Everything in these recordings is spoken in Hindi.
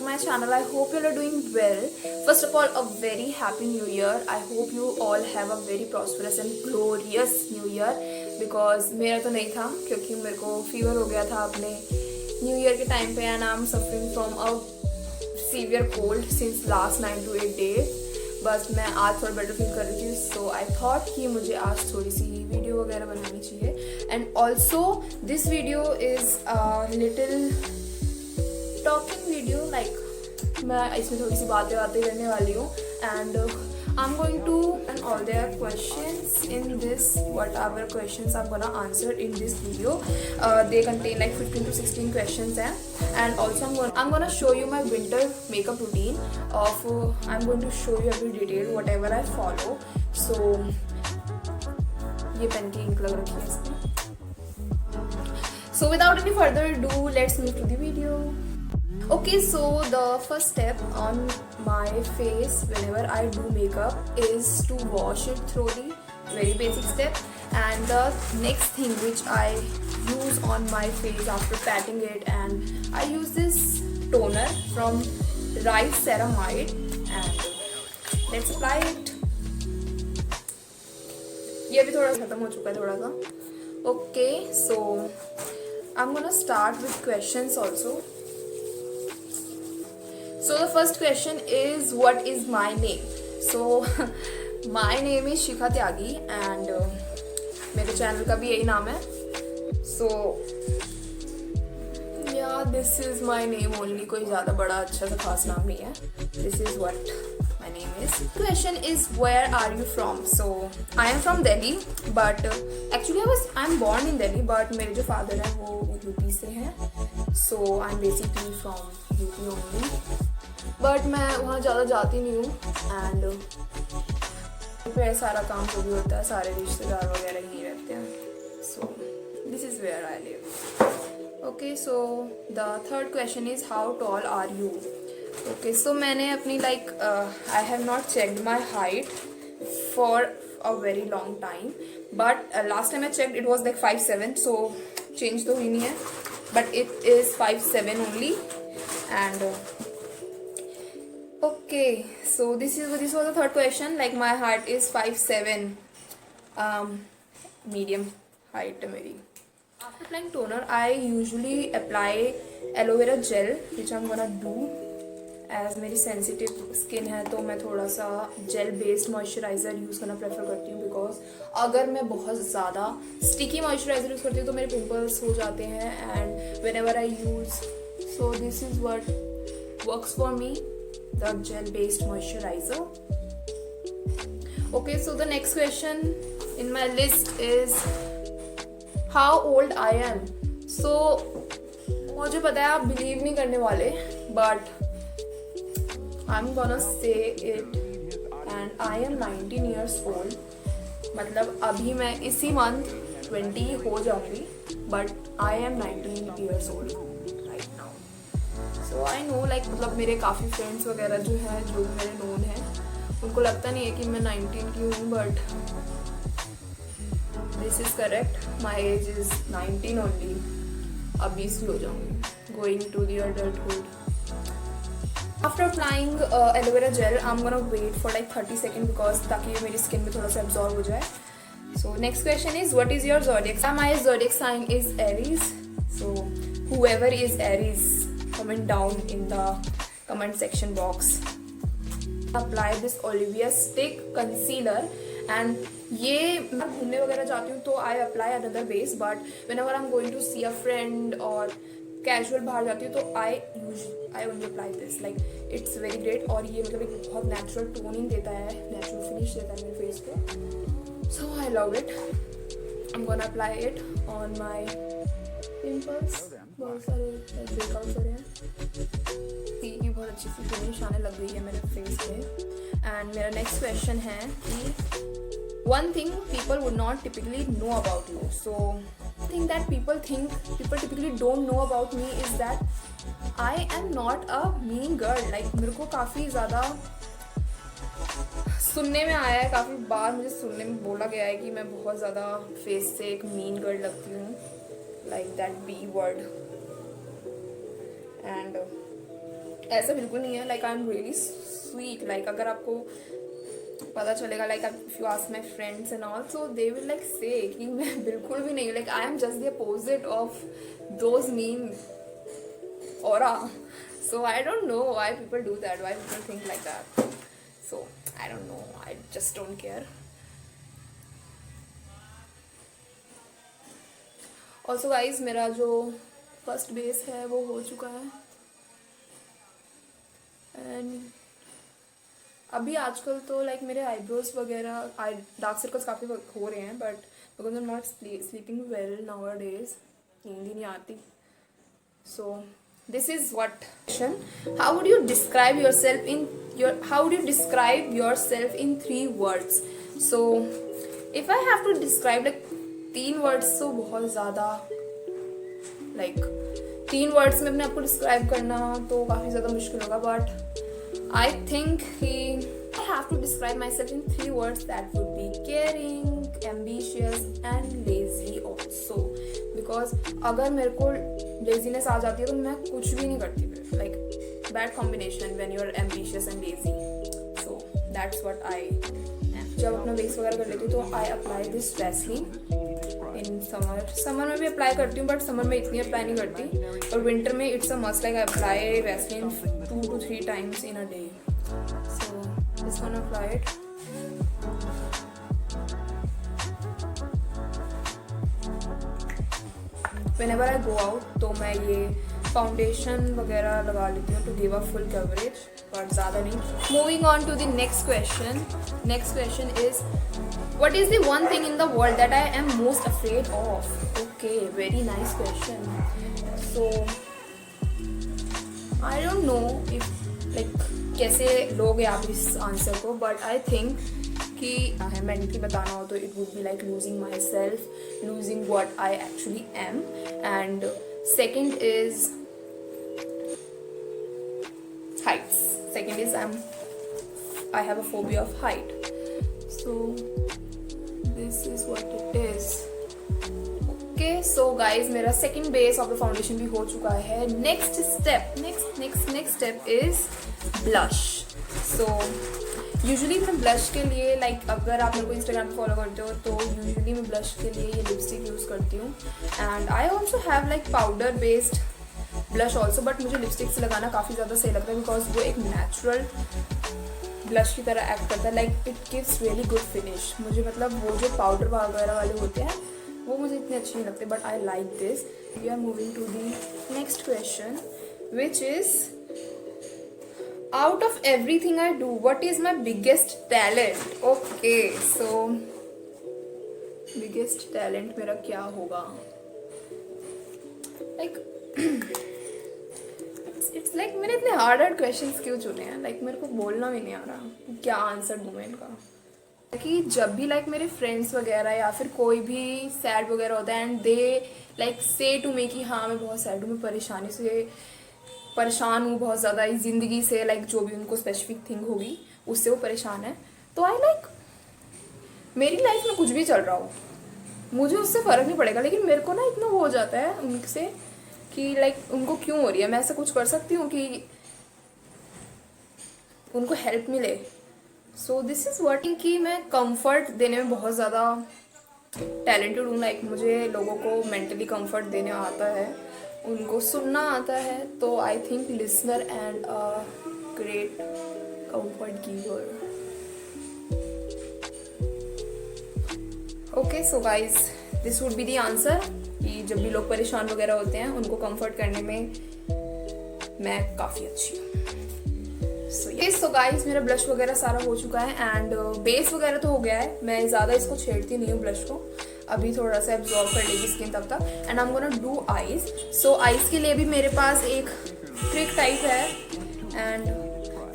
my channel. I hope you all are doing well. First of all, a very happy new year. I hope you all have a very prosperous and glorious new year. Because मेरा तो नहीं था क्योंकि मेरे को फीवर हो गया था अपने न्यू ईयर के टाइम पे and I am suffering from a severe cold since last 9 to 8 days. बस मैं आज थोड़ा बेटर फील कर रही थी, सो आई थॉट कि मुझे आज थोड़ी सी वीडियो वगैरह बनानी चाहिए. And also this video is little talking video, like मैं इसमें थोड़ी सी बातें करने वाली हूँ. And I am going to and all their questions in this, what our questions I am gonna answer in this video. They contain like 15 to 16 questions हैं. And also I'm gonna show you my winter makeup routine of I'm going to show you every detail whatever I follow. So ये पेन की इंक लग रखी है इसमें. So without any further ado, let's move to the video. Okay, so the first step on my face whenever I do makeup is to wash it thoroughly. Very basic step. And the next thing which I use on my face after patting it, and I use this toner from Rice Ceramide, and let's apply it. ये भी थोड़ा खत्म हो चुका है थोड़ा सा. Okay, so I'm gonna start with questions also. So the first question is, what is my name? So my name is Shikha Tyagi and मेरे चैनल का भी यही नाम है. So yeah, this is my name only. कोई ज़्यादा बड़ा अच्छा सा खास नाम नहीं है. This is what my name is. Question is, where are you from? So I am from Delhi, but actually I'm born in Delhi, but मेरे जो father हैं वो यूपी से हैं. So I'm basically from UP only. But मैं वहाँ ज़्यादा जाती नहीं हूँ. एंड फिर सारा काम जो भी होता है सारे रिश्तेदार वगैरह ही रहते हैं. So this is where I live. Okay, so the third question is, how tall are you? Okay, so मैंने अपनी like I have not checked my height for a very long time, but last time I checked it was like 5'7", so change तो हुई नहीं है, but it is 5'7" only. And okay, so this was the third question. Like my height is 5'7", medium height मेरी. After applying toner, I usually apply aloe vera gel, which I'm gonna do. As मेरी sensitive skin है तो मैं थोड़ा सा gel based moisturizer यूज़ करना प्रेफर करती हूँ, बिकॉज अगर मैं बहुत ज़्यादा sticky moisturizer यूज़ करती हूँ तो मेरे pimples हो जाते हैं. And whenever I use, so this is what works for me, the gel based moisturizer. Okay, so the next question in my list is, how old I am? So मुझे पता है आप बिलीव नहीं करने वाले, but I'm gonna say it, and I am 19 years old. मतलब अभी मैं इसी मंथ 20 हो जाऊंगी, but I am 19 years old right now. So I know like मतलब मेरे काफ़ी फ्रेंड्स वगैरह जो हैं, जो मेरे नोन हैं, उनको लगता नहीं है कि मैं 19 की हूँ, but this is correct. My age is 19 only. अब 20 हो जाऊँगी, going to the adulthood. After applying aloe vera gel I am gonna wait for like 30 second, because ताकि ये मेरी स्किन में थोड़ा सा एब्जॉर्ब हो जाए. So next question is, what is your zodiac sign? My zodiac sign is Aries. So whoever is Aries, comment down in the comment section box. Apply this Olivia stick concealer, and ये मैं घूमने वगैरह जाती हूँ तो I apply another base, but whenever I'm going to see a friend और कैजुअल बाहर जाती हूँ तो I only apply this. Like it's very great, और ये मतलब एक बहुत नेचुरल टोनिंग देता है, नेचुरल फिनिश देता है मेरे फेस को. So I love it. I'm gonna apply it on my pimples. बहुत सारे ब्रेकआउट हो रहे हैं. की बहुत अच्छी सी फिनिश आने लग गई है मेरे फेस पे. एंड मेरा नेक्स्ट क्वेश्चन है कि one thing people would not typically know about you. So thing that people typically don't know about me is that I am not a mean girl. Like मेरे को काफ़ी ज़्यादा सुनने में आया है, काफ़ी बार मुझे सुनने में बोला गया है कि मैं बहुत ज़्यादा फेस से एक मीन गर्ल लगती हूँ, like that B word. And ऐसा बिल्कुल नहीं है, like I am really sweet. Like अगर आपको पता चलेगा, like if you ask my friends and all, so they will like से कि मैं बिल्कुल भी नहीं, like I am just the opposite of those mean aura. So I don't know why people do that, why people think like that. So I don't know, I just don't care. Also guys, मेरा जो फर्स्ट बेस है वो हो चुका है, एंड अभी आजकल तो लाइक मेरे आईब्रोज वगैरह डार्क सर्कल्स काफ़ी हो रहे हैं, but because I am not sleeping well now days, नींद ही नहीं आती. So this is what question. How would you describe yourself in 3 words? So if I have to describe like 3 words, so बहुत ज़्यादा like 3 words में अपने आप को describe करना तो काफ़ी ज़्यादा मुश्किल होगा, but I think कि I have to describe myself in 3 words. That would be caring, ambitious and lazy also. Because अगर मेरे को लेजीनेस आ जाती है तो मैं कुछ भी नहीं करती फिर, like bad combination when you are ambitious and lazy. So that's what I am. जब अपना बेस वगैरह कर लेती हूँ तो I apply this Vaseline in summer में भी अप्लाई करती हूँ, बट समर में इतनी अप्लाई नहीं करती, और विंटर में it's a must, like I apply Vaseline 2 to 3 times in a day. So just gonna apply it. Whenever I go out तो मैं ये फाउंडेशन वगैरह लगा लेती हूँ to give a full coverage, but ज़्यादा नहीं. Moving on to the next question. Next question is, what is the one thing in the world that I am most afraid of? Okay, very nice question. So I don't know if like कैसे लोगे आप इस आंसर को, but I think कि मेंटली बताना हो तो it would be like losing my self, losing what I actually am. And second is heights. Second is I have a phobia of height. So this is what it is. Okay, so guys मेरा second base of the foundation भी हो चुका है. Next step is blush. So usually मैं ब्लश के लिए लाइक अगर आप मेरे को इंस्टाग्राम पे फॉलो करते हो तो यूजुअली मैं ब्लश के लिए ये लिपस्टिक यूज़ करती हूँ. And I also have like powder based blush also, but मुझे लिपस्टिक से लगाना काफ़ी ज़्यादा सही लगता है बिकॉज वो एक नेचुरल ब्लश की तरह एक्ट करता है. Like it gives really good finish. मुझे मतलब वो जो पाउडर वगैरह वाले होते हैं वो मुझे इतने अच्छे नहीं लगते, but I like this. We are moving to the next question, which is out of everything I do, what is my biggest talent? Okay, so biggest talent मेरा क्या होगा? Like it's like मैंने इतने hard questions क्यों चुने हैं? Like मेरे को बोलना भी नहीं आ रहा क्या आंसर दूँ मैं इनका. कि जब भी लाइक मेरे फ्रेंड्स वगैरह या फिर कोई भी सैड वगैरह होता है एंड दे लाइक से टू मी कि हाँ मैं बहुत सैड हूँ, मैं परेशान हूँ बहुत ज़्यादा इस ज़िंदगी से, लाइक जो भी उनको स्पेसिफिक थिंग होगी उससे वो परेशान है, तो आई लाइक मेरी लाइफ में कुछ भी चल रहा हो मुझे उससे फ़र्क नहीं पड़ेगा, लेकिन मेरे को ना इतना वो हो जाता है उनसे कि लाइक उनको क्यों हो रही है, मैं ऐसा कुछ कर सकती हूँ कि उनको हेल्प मिले. सो दिस इज़ व्हाट कि मैं कंफर्ट देने में बहुत ज़्यादा टैलेंटेड हूँ. लाइक मुझे लोगों को मेंटली कंफर्ट देने आता है, उनको सुनना आता है, तो I think listener and a great comfort giver. Okay, so guys this would be the answer कि जब भी लोग परेशान वगैरह होते हैं उनको कंफर्ट करने में मैं काफ़ी अच्छी हूँ. सो गाइज मेरा ब्लश वगैरह सारा हो चुका है एंड बेस वगैरह तो हो गया है. मैं ज़्यादा इसको छेड़ती नहीं हूँ ब्लश को, अभी थोड़ा सा एब्जॉर्ब कर लेगी स्किन तब तक. And I am gonna do eyes. So eyes के लिए भी मेरे पास एक ट्रिक टाइप है, एंड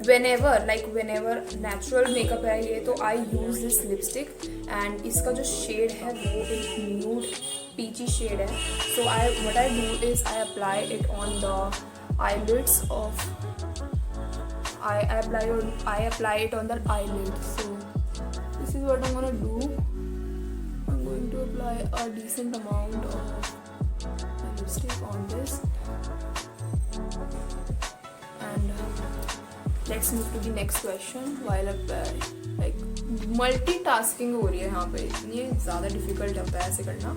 वेनेवर नेचुरल मेकअप है ये, तो आई यूज़ दिस लिपस्टिक एंड इसका जो शेड है वो एक न्यूड पीची शेड है. So what I do is I apply it on the eyelids of I apply it on the eyelid. So this is what I'm gonna do. I'm going to apply a decent amount of lipstick on this and let's move to the next question. While like multitasking हो रही है यहाँ पे, ये ज़्यादा difficult होता है ऐसे करना.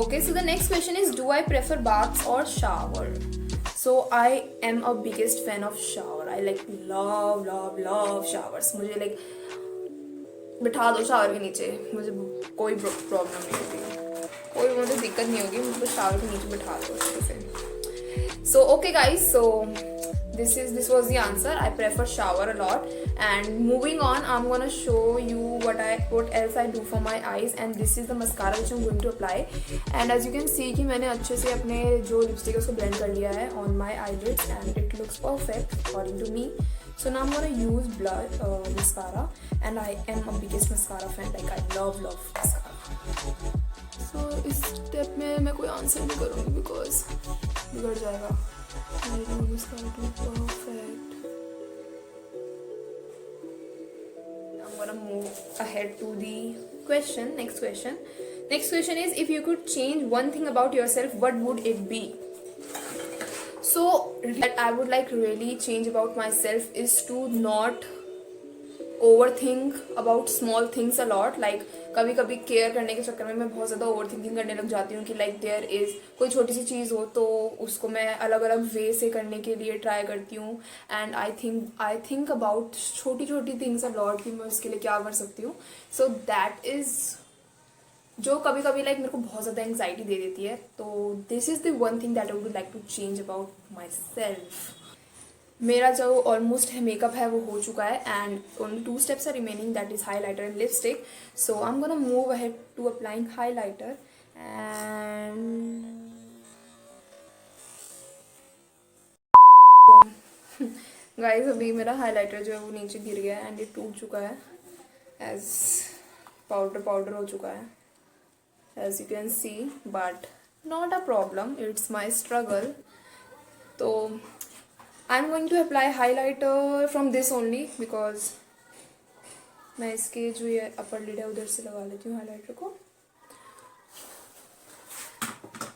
Okay, so the next question is, do I prefer baths or shower? So I am a biggest fan of shower. I like love showers. मुझे like बिठा दो शावर के नीचे, मुझे कोई प्रॉब्लम नहीं होती, कोई मुझे दिक्कत नहीं होगी, मुझे शावर के नीचे बिठा दो अच्छे से. So okay guys, so this was the answer. I prefer shower a lot. And moving on, I'm gonna show you what else I do for my eyes. And this is the mascara which I'm going to apply. And as you can see कि मैंने अच्छे से अपने जो लिपस्टिक है उसको blend कर लिया है on my eyelids and it looks perfect according to me. So now I'm gonna use mascara, and I am a biggest mascara fan. Like I love mascara. So इस step में मैं कोई आंसर नहीं करूँगी because बिगड़ जाएगा. Perfect. I'm gonna move ahead to the question. Next question is, if you could change one thing about yourself, what would it be? So that I would like really change about myself is to not overthink about small things a lot. Like कभी कभी केयर करने के चक्कर में मैं बहुत ज़्यादा ओवर थिंकिंग करने लग जाती हूँ कि लाइक देयर इज़ कोई छोटी सी चीज़ हो तो उसको मैं अलग अलग वे से करने के लिए ट्राई करती हूँ. एंड आई थिंक अबाउट छोटी छोटी थिंग्स अ लॉट कि मैं उसके लिए क्या कर सकती हूँ. सो दैट इज़ जो कभी कभी लाइक मेरे को बहुत ज़्यादा एंग्जाइटी दे देती है. तो this is the one thing that I would like to change about my self. मेरा जो ऑलमोस्ट मेकअप है वो हो चुका है and only 2 steps are remaining, that is highlighter and lipstick. So I am gonna move ahead to applying highlighter and guys अभी मेरा हाईलाइटर जो है वो नीचे गिर गया है एंड ये टूट चुका है एज पाउडर हो चुका है as you can see, but not a problem, it's my struggle. तो I'm going to apply highlighter from this only because मैं इसके जो ये अपर लिड है उधर से लगा लेती हूँ हाईलाइटर को.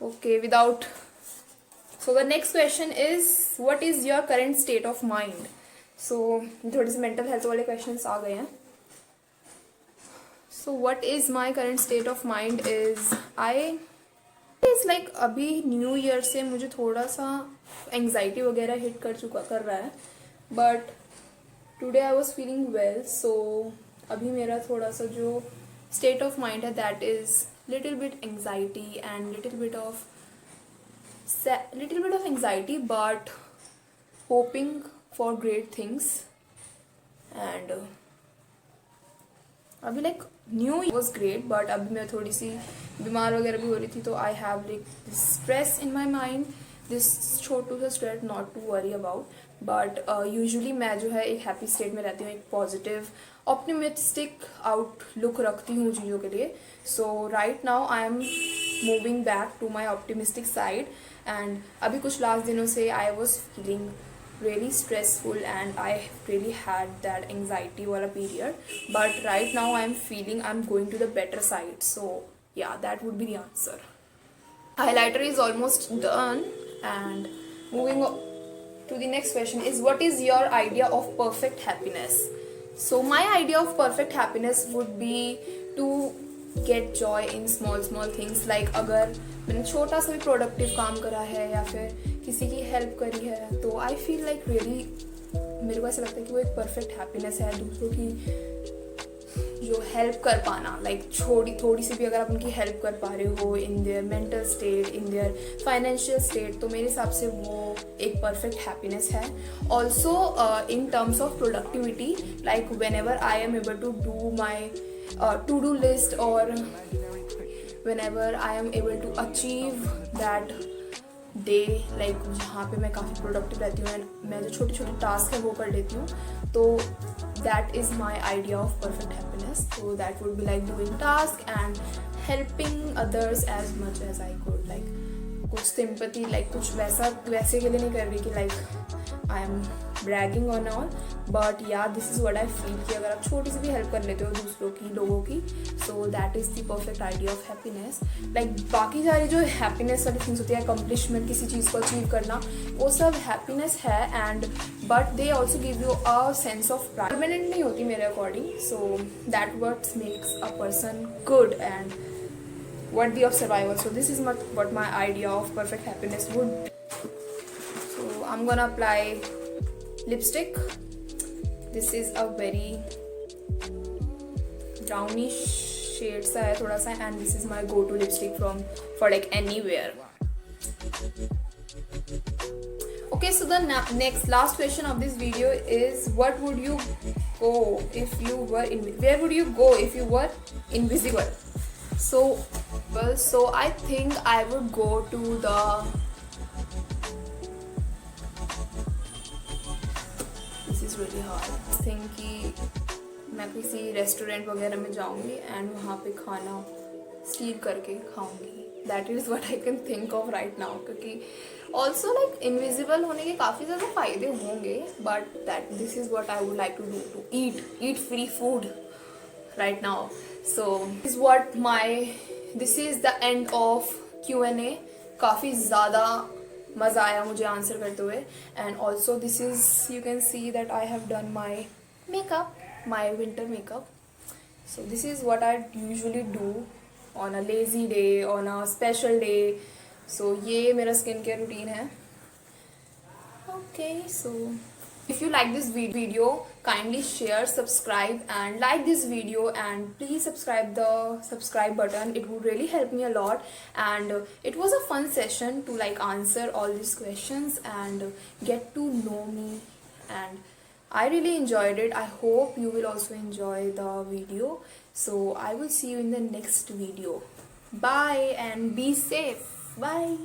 Okay, so the next question is, what is your current state of mind? So थोड़े से mental health वाले questions आ गए हैं. So what is my current state of mind is it's like अभी न्यू ईयर से मुझे थोड़ा सा एंग्जाइटी वगैरह हिट कर रहा है, but today I was feeling well. So अभी मेरा थोड़ा सा जो स्टेट ऑफ माइंड है that is little bit anxiety and little bit of anxiety but hoping for great things. And अभी like new was great but अभी मैं थोड़ी सी बीमार वगैरह भी हो रही थी, तो I have like this stress in my mind, this छोटू सा stress not to worry about. But usually मैं जो है एक हैप्पी स्टेट में रहती हूँ, एक पॉजिटिव ऑप्टिमिस्टिक आउटलुक रखती हूँ चीज़ों के लिए. So right now I am moving back to my optimistic side. And अभी कुछ लास्ट दिनों से I was feeling really stressful and I really had that anxiety wala period, but right now I'm feeling I'm going to the better side. So yeah, that would be the answer. Highlighter is almost done and moving to the next question is, what is your idea of perfect happiness? So my idea of perfect happiness would be to get joy in small things. like अगर मैंने छोटा सा भी प्रोडक्टिव काम करा है या फिर किसी की हेल्प करी है तो आई फील लाइक रियली मेरे को ऐसा लगता है कि वो एक परफेक्ट हैप्पीनेस है. दूसरों की जो हेल्प कर पाना, लाइक थोड़ी सी भी अगर आप उनकी हेल्प कर पा रहे हो in their mental state, in their financial state, तो मेरे हिसाब से वो एक परफेक्ट हैप्पीनेस है. Also in terms of productivity, like whenever I am able to do my to-do list or whenever I am able to achieve that day, like जहाँ पे मैं काफ़ी प्रोडक्टिव रहती हूँ, मैं जो छोटे छोटे टास्क है वो कर लेती हूँ, तो that is my idea of perfect happiness. So that would be like doing task and helping others as much as I could. like कुछ सिंपैथी, like कुछ वैसे के लिए नहीं कर रही कि like I am bragging on all, but yeah this is what I feel कि अगर आप छोटी सी भी हेल्प कर लेते हो दूसरों की, लोगों की, so that is the perfect idea of happiness. Like बाकी सारी जो हैप्पीनेस वाली थिंग्स होती है, अकम्पलिशमेंट, किसी चीज़ को अचीव करना, वो सब हैप्पीनेस है, and but they also give you a sense of pride. Permanent नहीं होती मेरे according, so that what makes a person good and worthy of survival. So this is what my idea of perfect happiness would be. So I'm gonna apply lipstick. This is a very brownish shade सा है थोड़ा सा, and this is my go-to lipstick for like anywhere. Okay, so the last question of this video is, what would you go if you were where would you go if you were invisible? So I think I would go to the this is really hard. I think कि मैं किसी रेस्टोरेंट वगैरह में जाऊंगी एंड वहाँ पे खाना स्टील करके खाऊंगी. That is what I can think of right now, क्योंकि ऑल्सो लाइक इनविजिबल होने के काफ़ी ज़्यादा फायदे होंगे, but that this is what I would like to do, to eat free food right now. So this is the end of Q&A. काफ़ी ज़्यादा मज़ा आया मुझे आंसर करते हुए, and also this is, you can see that I have done my makeup, my winter makeup. So this is what I usually do on a lazy day, on a special day. So ये मेरा स्किन केयर रूटीन है. Okay, so if you like this video, kindly share, subscribe and like this video, and please subscribe button. It would really help me a lot, and it was a fun session to like answer all these questions and get to know me, and I really enjoyed it. I hope you will also enjoy the video. So I will see you in the next video. Bye and be safe. Bye.